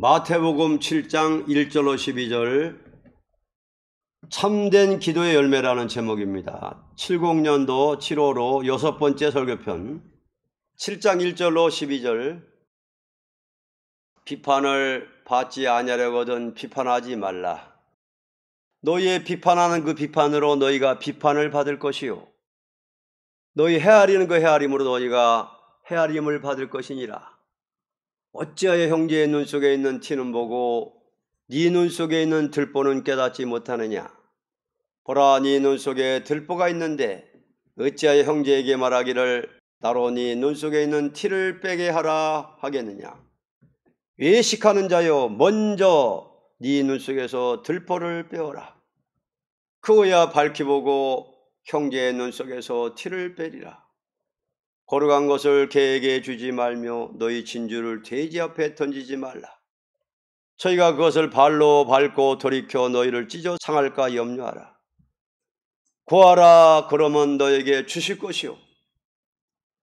마태복음 7장 1절로 12절 참된 기도의 열매라는 제목입니다. 70년도 7호로 6번째 설교편 7장 1절로 12절 비판을 받지 아니하려거든 비판하지 말라. 너희의 비판하는 그 비판으로 너희가 비판을 받을 것이요 너희 헤아리는 그 헤아림으로 너희가 헤아림을 받을 것이니라. 어찌하여 형제의 눈 속에 있는 티는 보고 네 눈 속에 있는 들보는 깨닫지 못하느냐. 보라, 네 눈 속에 들보가 있는데 어찌하여 형제에게 말하기를 나로 네 눈 속에 있는 티를 빼게 하라 하겠느냐. 외식하는 자여, 먼저 네 눈 속에서 들보를 빼어라. 그어야 밝히 보고 형제의 눈 속에서 티를 빼리라. 거룩한 것을 개에게 주지 말며 너희 진주를 돼지 앞에 던지지 말라. 저희가 그것을 발로 밟고 돌이켜 너희를 찢어 상할까 염려하라. 구하라, 그러면 너에게 주실 것이요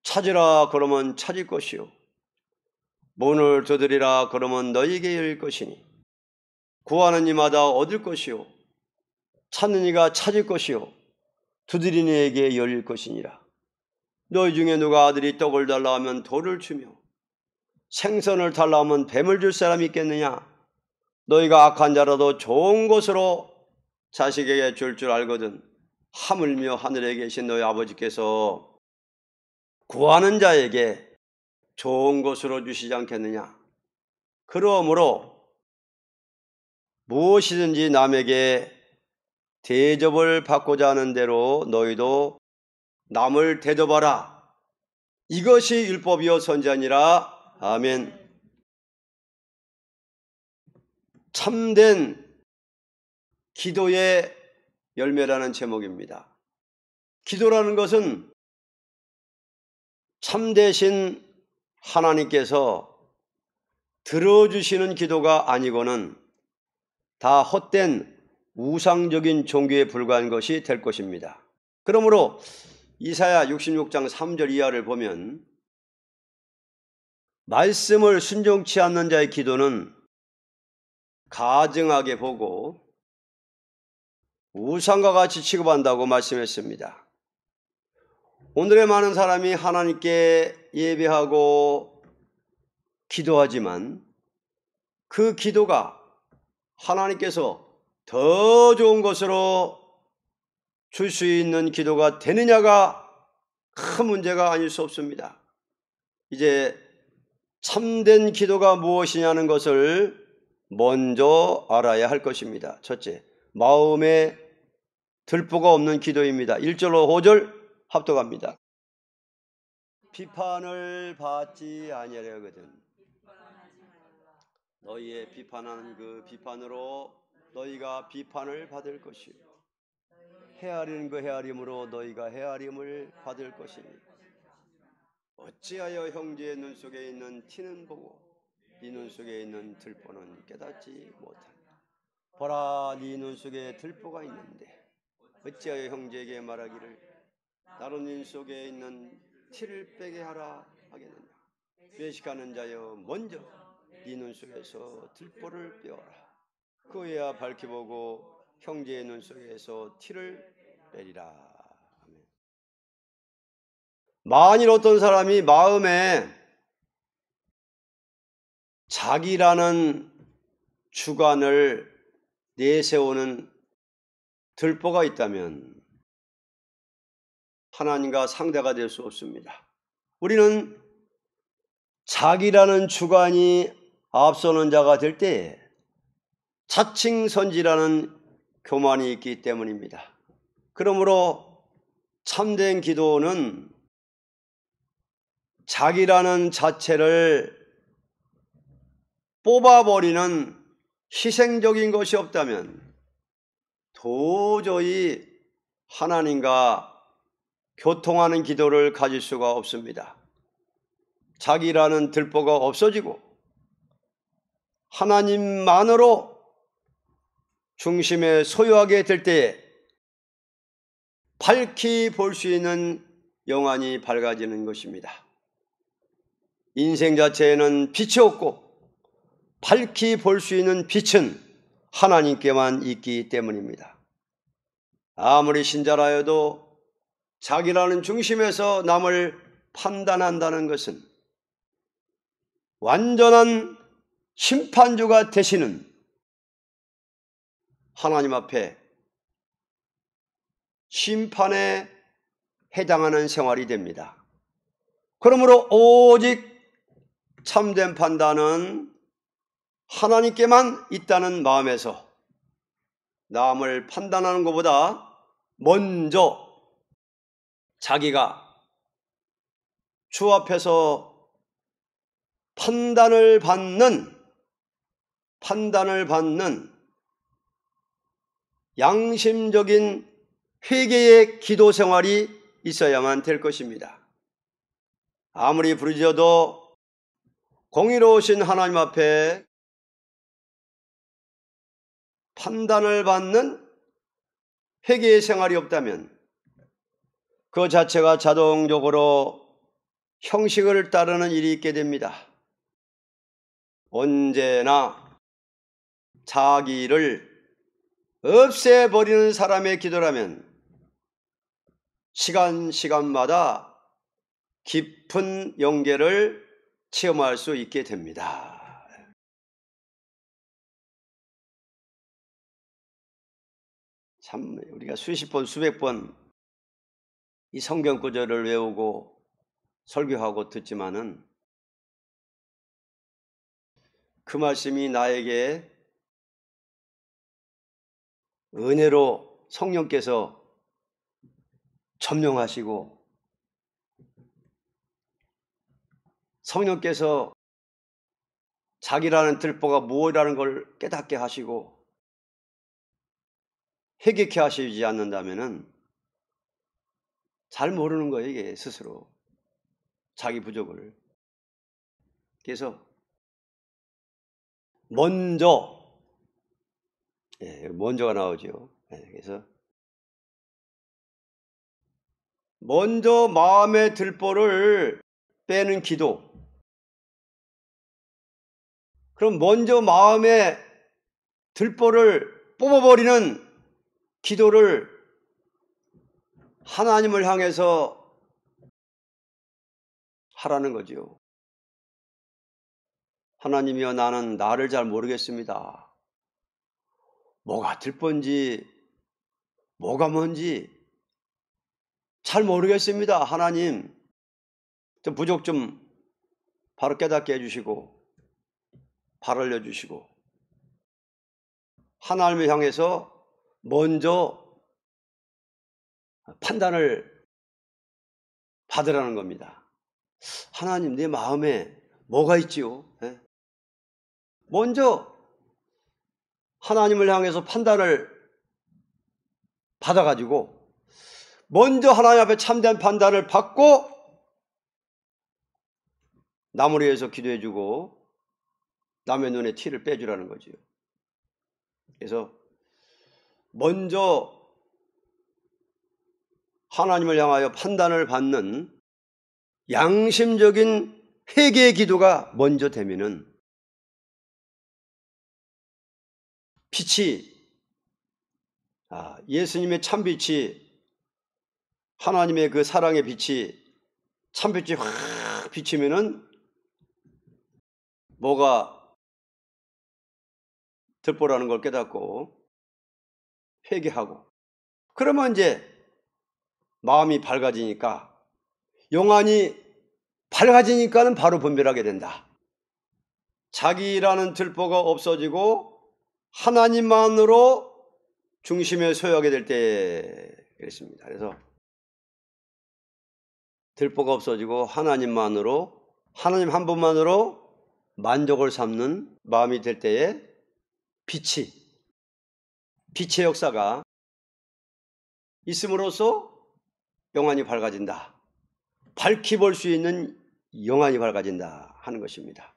찾으라, 그러면 찾을 것이요 문을 두드리라, 그러면 너희에게 열릴 것이니 구하는 이마다 얻을 것이요 찾는 이가 찾을 것이요 두드리는 이에게 열릴 것이니라. 너희 중에 누가 아들이 떡을 달라 하면 돌을 주며 생선을 달라 하면 뱀을 줄 사람이 있겠느냐. 너희가 악한 자라도 좋은 것으로 자식에게 줄 알거든 하물며 하늘에 계신 너희 아버지께서 구하는 자에게 좋은 것으로 주시지 않겠느냐. 그러므로 무엇이든지 남에게 대접을 받고자 하는 대로 너희도 남을 대접하라. 이것이 율법이요 선지자니라. 아멘. 참된 기도의 열매라는 제목입니다. 기도라는 것은 참되신 하나님께서 들어주시는 기도가 아니고는 다 헛된 우상적인 종교에 불과한 것이 될 것입니다. 그러므로 이사야 66장 3절 이하를 보면 말씀을 순종치 않는 자의 기도는 가증하게 보고 우상과 같이 취급한다고 말씀했습니다. 오늘의 많은 사람이 하나님께 예배하고 기도하지만 그 기도가 하나님께서 더 좋은 것으로 줄 수 있는 기도가 되느냐가 큰 문제가 아닐 수 없습니다. 이제 참된 기도가 무엇이냐는 것을 먼저 알아야 할 것입니다. 첫째, 마음에 들보가 없는 기도입니다. 1절로 5절 합독합니다. 비판을 받지 아니하려거든 너희의 비판하는 그 비판으로 너희가 비판을 받을 것이요 헤아리는 그 헤아림으로 너희가 헤아림을 받을 것이니 어찌하여 형제의 눈 속에 있는 티는 보고 네 눈 속에 있는 들보는 깨닫지 못하느냐. 보라, 네 눈 속에 들보가 있는데 어찌하여 형제에게 말하기를 나로 네 속에 있는 티를 빼게 하라 하겠느냐. 외식하는 자여, 먼저 네 눈 속에서 들보를 빼어라. 그어야 밝히 보고 형제의 눈 속에서 티를 빼리라. 아멘. 만일 어떤 사람이 마음에 자기라는 주관을 내세우는 들보가 있다면 하나님과 상대가 될 수 없습니다. 우리는 자기라는 주관이 앞서는 자가 될 때에 자칭선지라는 교만이 있기 때문입니다. 그러므로 참된 기도는 자기라는 자체를 뽑아버리는 희생적인 것이 없다면 도저히 하나님과 교통하는 기도를 가질 수가 없습니다. 자기라는 들보가 없어지고 하나님만으로 중심에 소유하게 될 때에 밝히 볼 수 있는 영안이 밝아지는 것입니다. 인생 자체에는 빛이 없고 밝히 볼 수 있는 빛은 하나님께만 있기 때문입니다. 아무리 신자라여도 자기라는 중심에서 남을 판단한다는 것은 완전한 심판주가 되시는 하나님 앞에 심판에 해당하는 생활이 됩니다. 그러므로 오직 참된 판단은 하나님께만 있다는 마음에서 남을 판단하는 것보다 먼저 자기가 주 앞에서 판단을 받는 양심적인 회개의 기도 생활이 있어야만 될 것입니다. 아무리 부르짖어도 공의로우신 하나님 앞에 판단을 받는 회개의 생활이 없다면 그 자체가 자동적으로 형식을 따르는 일이 있게 됩니다. 언제나 자기를 없애버리는 사람의 기도라면 시간마다 깊은 영계를 체험할 수 있게 됩니다. 참 우리가 수십 번, 수백 번 이 성경 구절을 외우고 설교하고 듣지만은 그 말씀이 나에게 은혜로 성령께서 점령하시고 성령께서 자기라는 들보가 무엇이라는 걸 깨닫게 하시고 회개케 하시지 않는다면은 잘 모르는 거예요, 이게 스스로. 자기 부족을. 그래서 먼저가 나오죠. 그래서 먼저 마음의 들보를 빼는 기도. 그럼 먼저 마음의 들보를 뽑아버리는 기도를 하나님을 향해서 하라는 거죠. 하나님이여, 나는 나를 잘 모르겠습니다. 뭐가 들본지 뭐가 뭔지 잘 모르겠습니다. 하나님, 좀 부족 좀 바로 깨닫게 해주시고 발 알려주시고 하나님을 향해서 먼저 판단을 받으라는 겁니다. 하나님, 내 마음에 뭐가 있지요? 먼저 하나님을 향해서 판단을 받아가지고 먼저 하나님 앞에 참된 판단을 받고 남을 위해서 기도해주고 남의 눈에 티를 빼주라는 거죠. 그래서 먼저 하나님을 향하여 판단을 받는 양심적인 회개의 기도가 먼저 되면은 빛이, 예수님의 참빛이, 하나님의 그 사랑의 빛이, 참빛이 확 비치면은 뭐가 들보라는 걸 깨닫고 회개하고, 그러면 이제 마음이 밝아지니까, 영안이 밝아지니까는 바로 분별하게 된다. 자기라는 들보가 없어지고 하나님만으로 중심에 소유하게 될 때 그랬습니다. 그래서 들보가 없어지고 하나님 한 분만으로 만족을 삼는 마음이 될 때에 빛의 역사가 있음으로써 영안이 밝아진다. 밝히 볼 수 있는 영안이 밝아진다 하는 것입니다.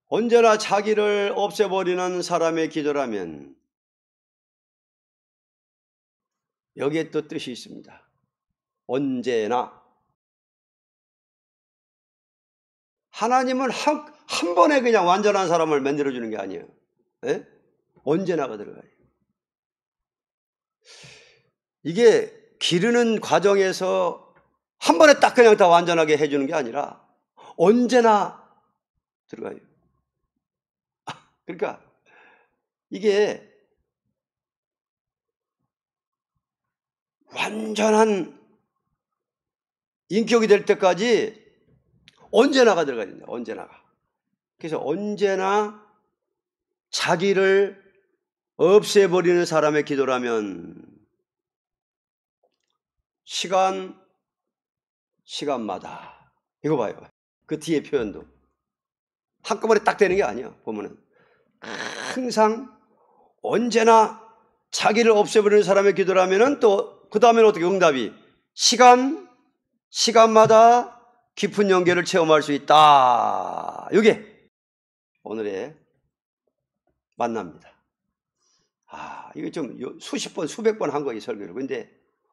언제나 자기를 없애버리는 사람의 기도라면 여기에 또 뜻이 있습니다. 언제나. 하나님은 한 번에 그냥 완전한 사람을 만들어주는 게 아니에요. 예? 언제나가 들어가요. 이게 기르는 과정에서 한 번에 딱 그냥 다 완전하게 해주는 게 아니라 언제나 들어가요. 그러니까 이게 완전한 인격이 될 때까지 언제나가 들어가야 된다. 언제나가. 그래서 언제나 자기를 없애버리는 사람의 기도라면 시간마다 이거 봐요. 그 뒤에 표현도 한꺼번에 딱 되는 게 아니야. 보면은 항상 언제나 자기를 없애버리는 사람의 기도라면은 또 그 다음에는 어떻게 응답이 시간마다 깊은 연계를 체험할 수 있다. 이게 오늘의 만납니다. 이거 좀 수십 번, 수백 번 한 거예요, 설교를. 근데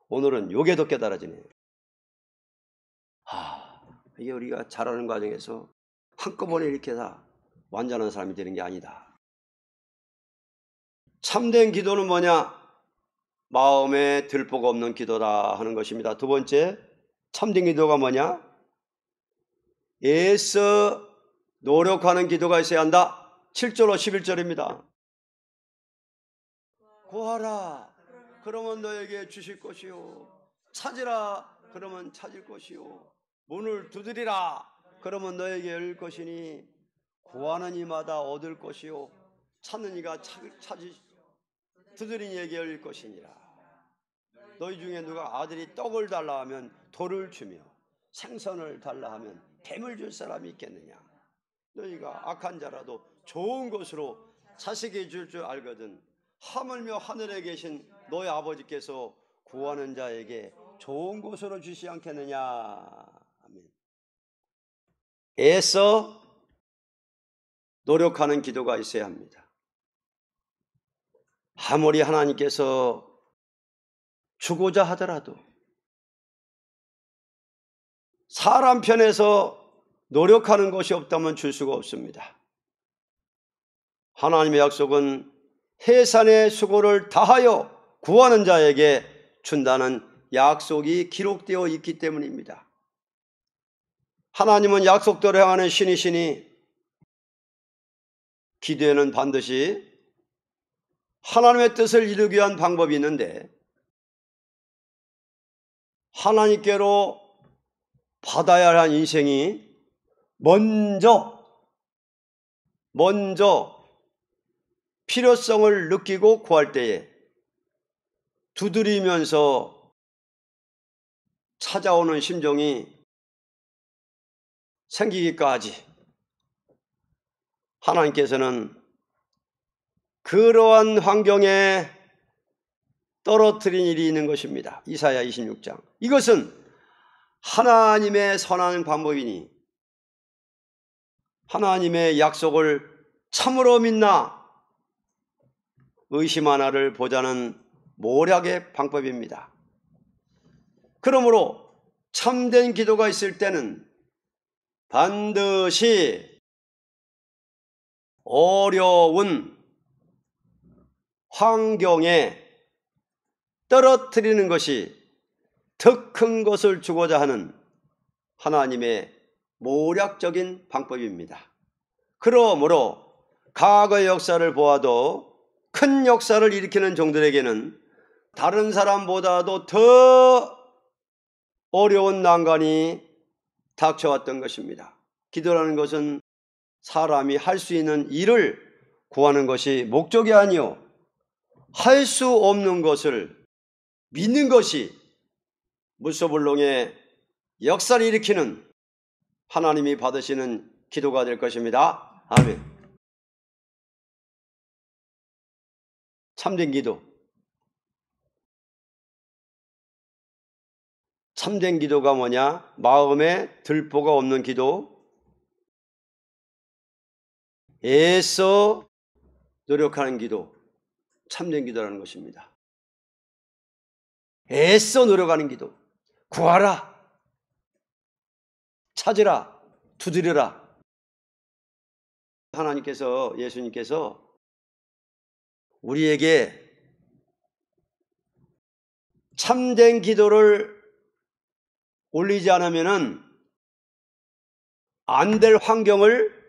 오늘은 요게 더 깨달아지네요. 이게 우리가 자라는 과정에서 한꺼번에 이렇게 다 완전한 사람이 되는 게 아니다. 참된 기도는 뭐냐? 마음에 들보가 없는 기도다 하는 것입니다. 두 번째, 참된 기도가 뭐냐? 애써 노력하는 기도가 있어야 한다. 7절로 11절입니다. 구하라, 그러면 너에게 주실 것이요. 찾으라, 그러면 찾을 것이요. 문을 두드리라, 그러면 너에게 열릴 것이니 구하는 이마다 얻을 것이요. 찾는 이가 두드린 이에게 열릴 것이니라. 너희 중에 누가 아들이 떡을 달라 하면 돌을 주며 생선을 달라 하면 뱀을 줄 사람이 있겠느냐? 너희가 악한 자라도 좋은 것으로 자식이 줄 줄 알거든 하물며 하늘에 계신 너희 아버지께서 구하는 자에게 좋은 것으로 주시 않겠느냐? 아멘. 애써 노력하는 기도가 있어야 합니다. 아무리 하나님께서 주고자 하더라도 사람 편에서 노력하는 것이 없다면 줄 수가 없습니다. 하나님의 약속은 해산의 수고를 다하여 구하는 자에게 준다는 약속이 기록되어 있기 때문입니다. 하나님은 약속대로 행하는 신이시니 기도에는 반드시 하나님의 뜻을 이루기 위한 방법이 있는데 하나님께로 받아야 할 인생이 먼저 필요성을 느끼고 구할 때에 두드리면서 찾아오는 심정이 생기기까지 하나님께서는 그러한 환경에 떨어뜨린 일이 있는 것입니다. 이사야 26장. 이것은 하나님의 선한 방법이니 하나님의 약속을 참으로 믿나 의심 하나를 보자는 모략의 방법입니다. 그러므로 참된 기도가 있을 때는 반드시 어려운 환경에 떨어뜨리는 것이 더 큰 것을 주고자 하는 하나님의 모략적인 방법입니다. 그러므로 과거의 역사를 보아도 큰 역사를 일으키는 종들에게는 다른 사람보다도 더 어려운 난관이 닥쳐왔던 것입니다. 기도라는 것은 사람이 할 수 있는 일을 구하는 것이 목적이 아니요 할 수 없는 것을 믿는 것이 무소불능의 역사를 일으키는 하나님이 받으시는 기도가 될 것입니다. 아멘. 참된 기도. 참된 기도가 뭐냐? 마음에 들보가 없는 기도, 애써 노력하는 기도, 참된 기도라는 것입니다. 애써 노력하는 기도. 구하라, 찾으라, 두드려라. 하나님께서, 예수님께서 우리에게 참된 기도를 올리지 않으면은 안 될 환경을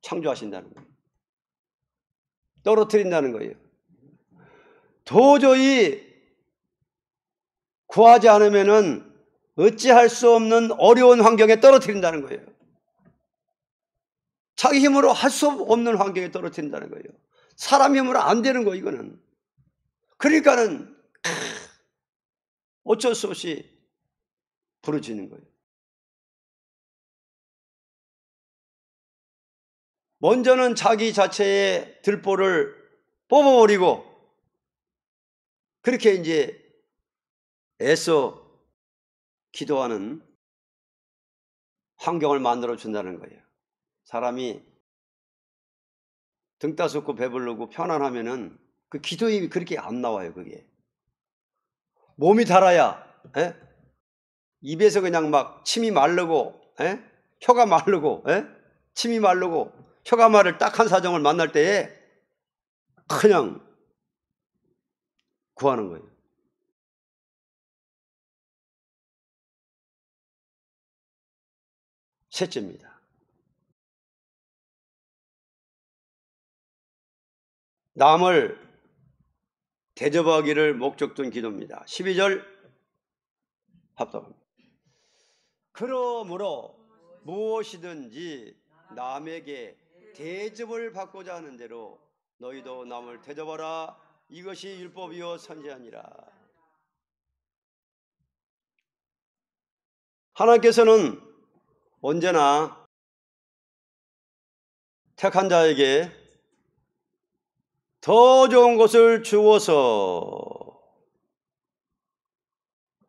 창조하신다는 거예요. 떨어뜨린다는 거예요. 도저히 구하지 않으면은 어찌할 수 없는 어려운 환경에 떨어뜨린다는 거예요. 자기 힘으로 할 수 없는 환경에 떨어뜨린다는 거예요. 사람 힘으로 안 되는 거 이거는. 그러니까는 어쩔 수 없이 부르짖는 거예요. 먼저는 자기 자체의 들보를 뽑아버리고 그렇게 이제 애써 기도하는 환경을 만들어 준다는 거예요. 사람이 등 따숩고 배부르고 편안하면은 그 기도입이 그렇게 안 나와요. 그게 몸이 달아야 입에서 그냥 막 침이 마르고 혀가 마르고 침이 마르고 혀가 마를 딱한 사정을 만날 때에 그냥 구하는 거예요. 셋째입니다. 남을 대접하기를 목적 둔 기도입니다. 12절 합독합니다. 그러므로 무엇이든지 남에게 대접을 받고자 하는 대로 너희도 남을 대접하라. 이것이 율법이요 선지자니라. 하나님께서는 언제나 택한 자에게 더 좋은 것을 주어서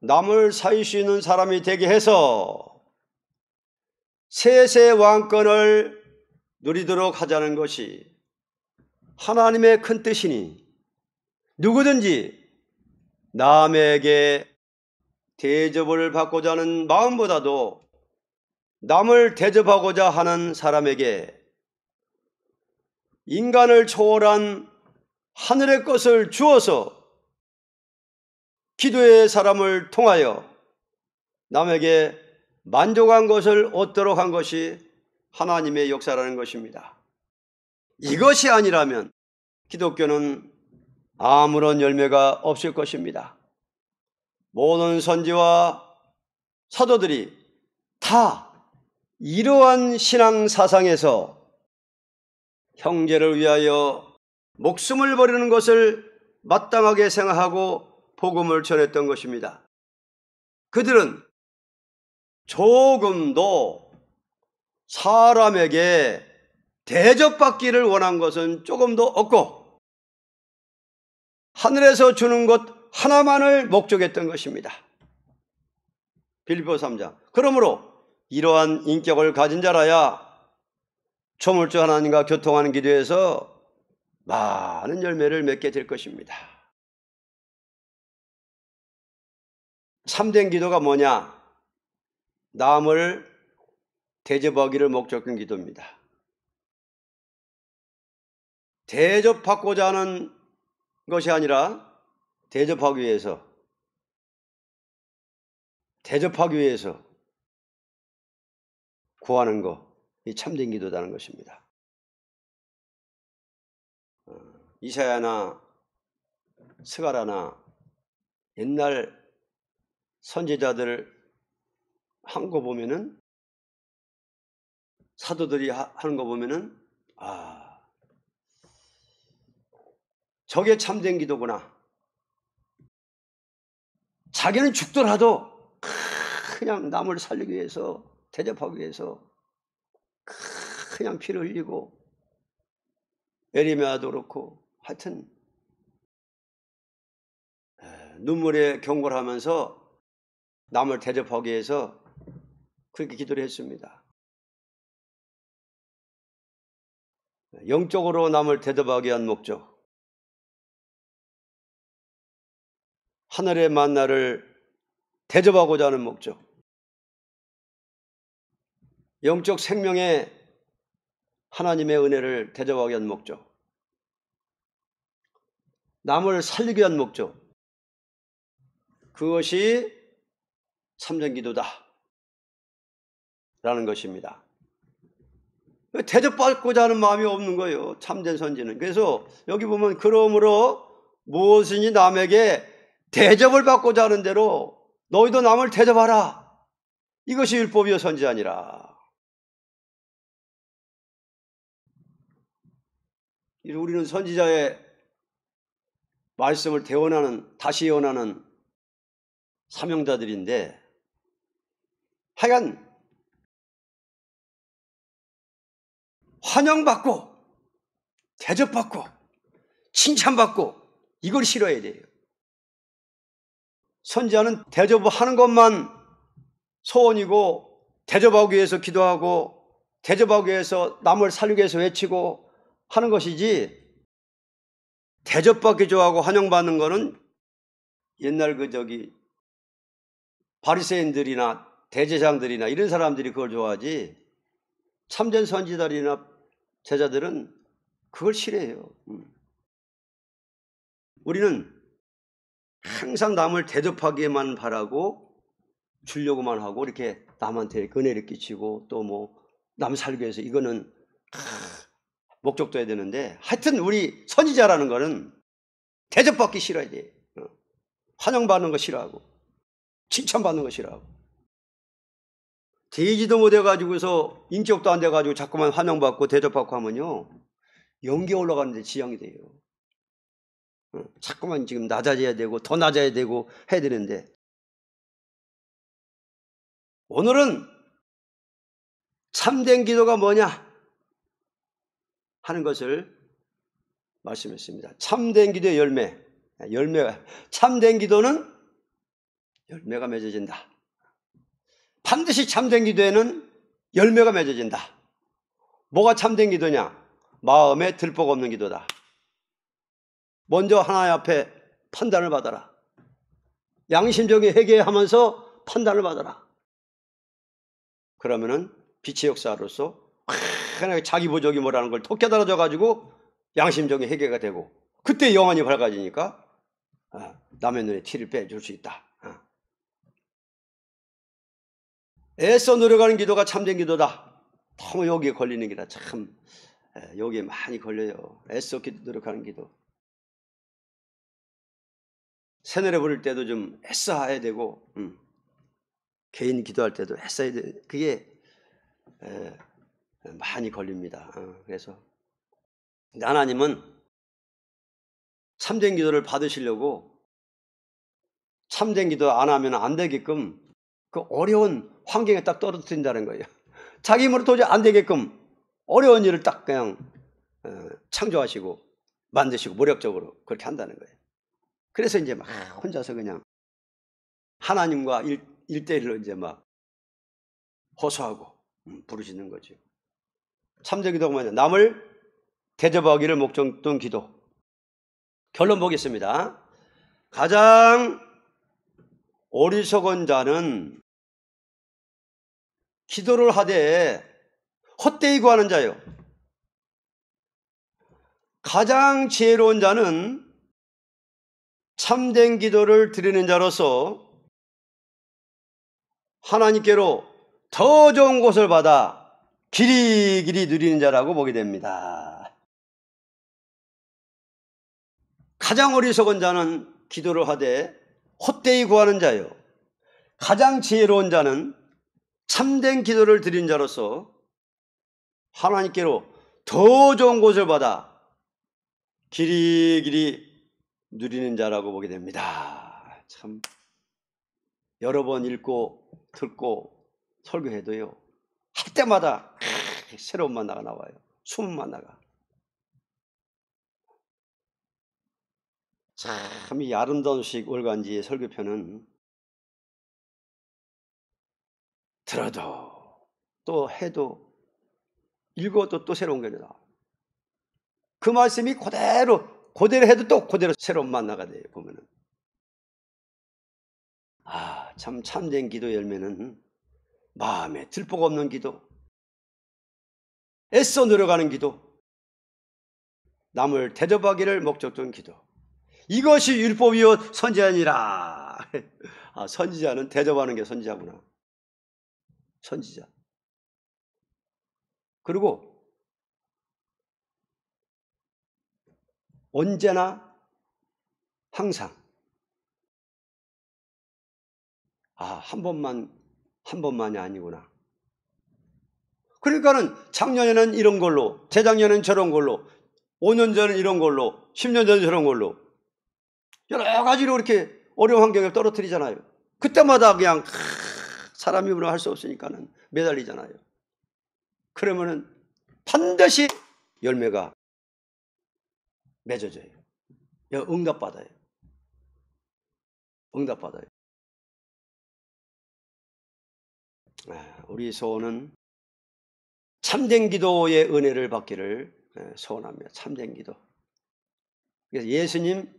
남을 사귈 수 있는 사람이 되게 해서 세세 왕권을 누리도록 하자는 것이 하나님의 큰 뜻이니 누구든지 남에게 대접을 받고자 하는 마음보다도 남을 대접하고자 하는 사람에게 인간을 초월한 하늘의 것을 주어서 기도의 사람을 통하여 남에게 만족한 것을 얻도록 한 것이 하나님의 역사라는 것입니다. 이것이 아니라면 기독교는 아무런 열매가 없을 것입니다. 모든 선지와 사도들이 다 이러한 신앙 사상에서 형제를 위하여 목숨을 버리는 것을 마땅하게 생각하고 복음을 전했던 것입니다. 그들은 조금도 사람에게 대접받기를 원한 것은 조금도 없고 하늘에서 주는 것 하나만을 목적했던 것입니다. 빌립보 3장. 그러므로 이러한 인격을 가진 자라야 조물주 하나님과 교통하는 기도에서 많은 열매를 맺게 될 것입니다. 참된 기도가 뭐냐? 남을 대접하기를 목적한 기도입니다. 대접받고자 하는 것이 아니라 대접하기 위해서 구하는 것, 이 참된 기도라는 것입니다. 이사야나 스가랴나 옛날 선지자들 한 거 보면은 사도들이 하는 거 보면은 저게 참된 기도구나. 자기는 죽더라도 그냥 남을 살리기 위해서 대접하기 위해서 그냥 피를 흘리고 에리메아도 그렇고 하여튼 눈물에 경고를 하면서 남을 대접하기 위해서 그렇게 기도를 했습니다. 영적으로 남을 대접하기 위한 목적, 하늘의 만나를 대접하고자 하는 목적, 영적 생명의 하나님의 은혜를 대접하기 위한 목적, 남을 살리기 위한 목적, 그것이 참전기도다 라는 것입니다. 대접받고자 하는 마음이 없는 거예요, 참된 선지는. 그래서 여기 보면 그러므로 무엇이니 남에게 대접을 받고자 하는 대로 너희도 남을 대접하라. 이것이 율법이요 선지 아니라. 우리는 선지자의 말씀을 대언하는, 다시 예언하는 사명자들인데, 하여간 환영받고 대접받고 칭찬받고 이걸 싫어해야 돼요. 선지자는 대접하는 것만 소원이고, 대접하기 위해서 기도하고, 대접하기 위해서 남을 살리기 위해서 외치고 하는 것이지, 대접받기 좋아하고 환영받는 거는 옛날 바리새인들이나 대제사장들이나 이런 사람들이 그걸 좋아하지, 참된 선지자들이나 제자들은 그걸 싫어해요. 우리는 항상 남을 대접하기만 바라고 주려고만 하고 이렇게 남한테 은혜를 끼치고 또 뭐 남 살기 위해서 이거는 목적도 해야 되는데, 하여튼 우리 선지자라는 거는 대접받기 싫어야 돼. 환영받는 거 싫어하고 칭찬받는 거 싫어하고, 되지도 못해가지고서 인격도 안 돼가지고 자꾸만 환영받고 대접받고 하면요 연기에 올라가는데 지장이 돼요. 자꾸만 지금 낮아져야 되고 더 낮아야 되고 해야 되는데, 오늘은 참된 기도가 뭐냐 하는 것을 말씀했습니다. 참된 기도의 열매가, 참된 기도는 열매가 맺어진다. 반드시 참된 기도에는 열매가 맺어진다. 뭐가 참된 기도냐? 마음에 들복 없는 기도다. 먼저 하나님 앞에 판단을 받아라. 양심적인 회개하면서 판단을 받아라. 그러면은 빛의 역사로서 환하게 자기 부족이 뭐라는 걸 톡 깨달아져 가지고 양심적인 회개가 되고, 그때 영안이 밝아지니까 남의 눈에 티를 빼줄 수 있다. 애써 노력하는 기도가 참된 기도다. 너무 여기에 걸리는 기라 참 여기에 많이 걸려요. 애써 노력하는 기도. 새노래 부를 때도 좀 애써 해야 되고, 개인 기도할 때도 애써 해야 돼. 그게 많이 걸립니다. 그래서 하나님은 참된 기도를 받으시려고 참된 기도 안 하면 안 되게끔 그 어려운 환경에 딱 떨어뜨린다는 거예요. 자기 힘으로 도저히 안 되게끔 어려운 일을 딱 그냥 창조하시고 만드시고 모략적으로 그렇게 한다는 거예요. 그래서 이제 막 혼자서 그냥 하나님과 일대일로 이제 막 호소하고 부르시는 거죠. 참된 기도가 뭐냐? 남을 대접하기를 목적 둔 기도. 결론 보겠습니다. 가장 어리석은 자는 기도를 하되 헛되이 구하는 자요. 가장 지혜로운 자는 참된 기도를 드리는 자로서 하나님께로 더 좋은 곳을 받아 길이길이 누리는 자라고 보게 됩니다. 가장 어리석은 자는 기도를 하되 헛되이 구하는 자요. 가장 지혜로운 자는 참된 기도를 드린 자로서 하나님께로 더 좋은 곳을 받아 길이길이 누리는 자라고 보게 됩니다. 참 여러 번 읽고 듣고 설교해도요, 할 때마다 새로운 만나가 나와요. 숨은 만나가. 참 이 아름다운 식 월간지의 설교편은 들어도 또 해도 읽어도 또 새로운 게 나와요. 그 말씀이 그대로 해도 또 그대로 새로운 만나가 돼요. 보면은 참 참된 기도 열매는 마음에 들복 없는 기도, 애써 노력하는 기도, 남을 대접하기를 목적던 기도. 이것이 율법이요 선지자니라. 아, 선지자는 대접하는 게 선지자구나. 선지자. 그리고 언제나 항상 한 번만이 아니구나. 그러니까는 작년에는 이런 걸로, 재작년에는 저런 걸로, 5년 전은 이런 걸로, 10년 전은 저런 걸로 여러 가지로 이렇게 어려운 환경에 떨어뜨리잖아요. 그때마다 그냥 사람 입으로 할 수 없으니까는 매달리잖아요. 그러면은 반드시 열매가 맺어져요. 응답받아요. 응답받아요. 우리 소원은 참된 기도의 은혜를 받기를 소원합니다. 참된 기도. 그래서 예수님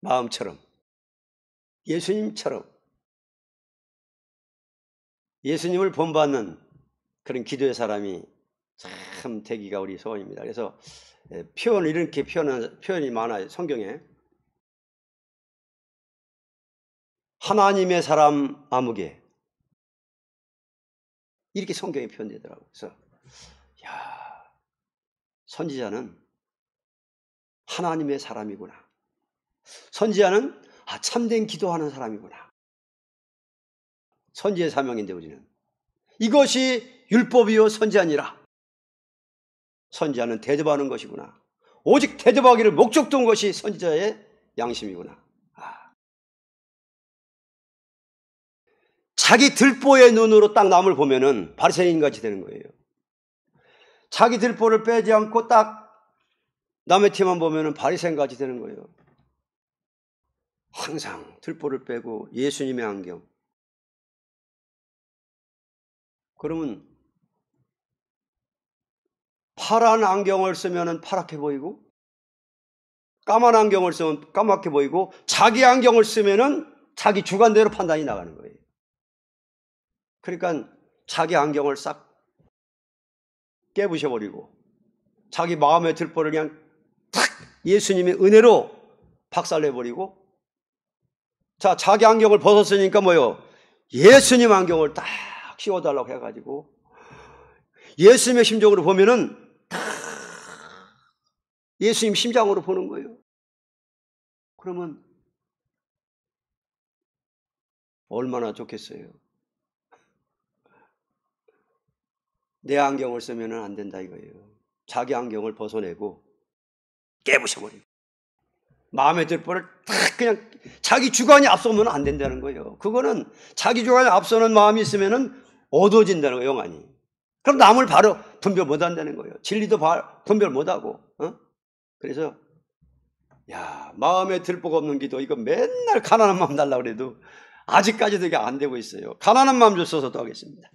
마음처럼, 예수님처럼 예수님을 본받는 그런 기도의 사람이 참 되기가 우리 소원입니다. 그래서 표현을 이렇게 표현이 많아요. 성경에 하나님의 사람 아무개 이렇게 성경에 표현되더라고요. 그래서 선지자는 하나님의 사람이구나. 선지자는 참된 기도하는 사람이구나. 선지의 사명인데 우리는 이것이 율법이요 선지자니라. 선지자는 대접하는 것이구나. 오직 대접하기를 목적던 것이 선지자의 양심이구나. 자기 들보의 눈으로 딱 남을 보면은 바리새인같이 되는 거예요. 자기 들보를 빼지 않고 딱 남의 티만 보면은 바리새인같이 되는 거예요. 항상 들보를 빼고 예수님의 안경. 그러면 파란 안경을 쓰면은 파랗게 보이고 까만 안경을 쓰면 까맣게 보이고 자기 안경을 쓰면은 자기 주관대로 판단이 나가는 거예요. 그러니까 자기 안경을 싹 깨부셔버리고 자기 마음의 들보를 그냥 탁 예수님의 은혜로 박살내버리고 자 자기 안경을 벗었으니까 뭐요? 예수님 안경을 딱 씌워달라고 해가지고 예수님의 심정으로 보면은 딱 예수님 심장으로 보는 거예요. 그러면 얼마나 좋겠어요. 내 안경을 쓰면 안 된다 이거예요. 자기 안경을 벗어내고 깨부셔버리고 마음의 들보를 딱 그냥 자기 주관이 앞서면 안 된다는 거예요. 그거는 자기 주관이 앞서는 마음이 있으면 어두워진다는 거예요. 영안이. 그럼 남을 바로 분별 못한다는 거예요. 진리도 분별 못하고. 그래서 마음에 들보가 없는 기도 이거 맨날 가난한 마음 달라고 그래도 아직까지도 이게 안 되고 있어요. 가난한 마음 줬어서도 하겠습니다.